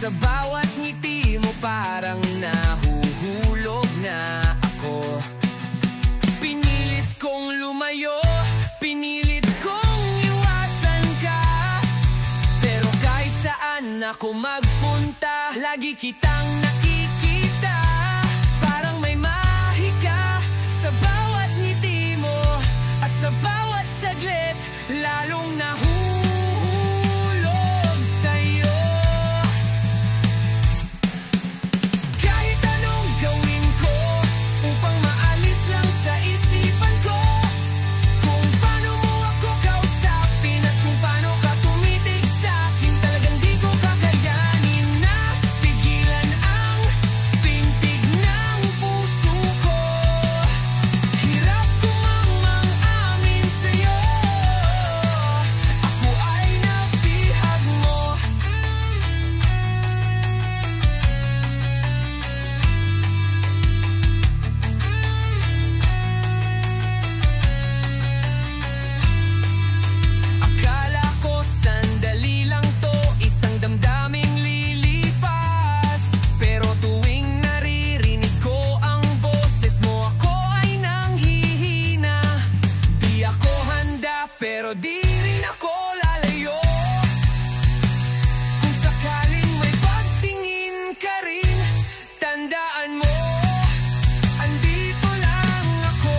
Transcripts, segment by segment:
Sa bawat ngiti mo parang nahuhulog na ako. Pinilit kong lumayo, pinilit kong iwasan ka, pero kahit saan ako magpunta, lagi kitang nakikita. Parang may mahika sa bawat ngiti mo, at sa bawat saglit lalong nahulog sa'yo. Kahit anong gawin ko upang maalis lang sa isipan ko, kung paano mo ako kausapin at kung paano ka tumitig sa'kin, talagang di ko kakayanin na pigilan ang pintig ng puso ko. Hirap ko mang amin sa'yo, ako ay nabihag mo. Akala ko sandali lang to, isang damdaming lilipas, pero tuwing naririnig ko ang boses mo, ako ay nanghihina. Di ako handa, pero di rin ako lalayo. Kung sakaling may pagtingin ka rin, tandaan mo, andito lang ako.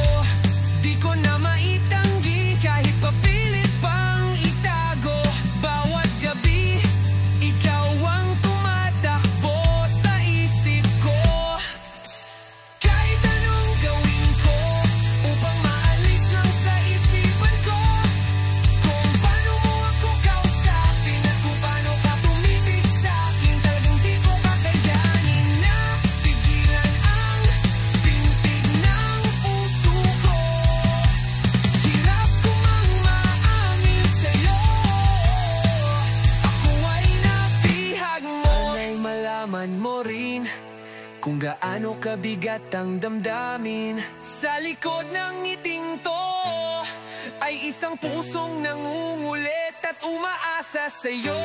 Di ko na maitanggi kahit papilit pang itago. Bawat gabi, ikaw ang tumatakbo sa isip ko. Kahit anong gawin ko upang maalis lang sa isipan ko, kung paano mo ako kausapin at kung paano ka tumitig sa'kin, talagang di ko kakayanin na pigilan ang pintig ng puso ko. Hirap ko mang maamin sa'yo, ako ay nabihag mo. Sana'y malaman mo rin kung gaano kabigat ang damdamin. Sa likod ng ngiting to ay isang pusong nangungulit at umaasa sa'yo.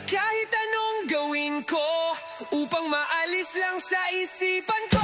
Kahit anong gawin ko upang maalis lang sa isipan ko,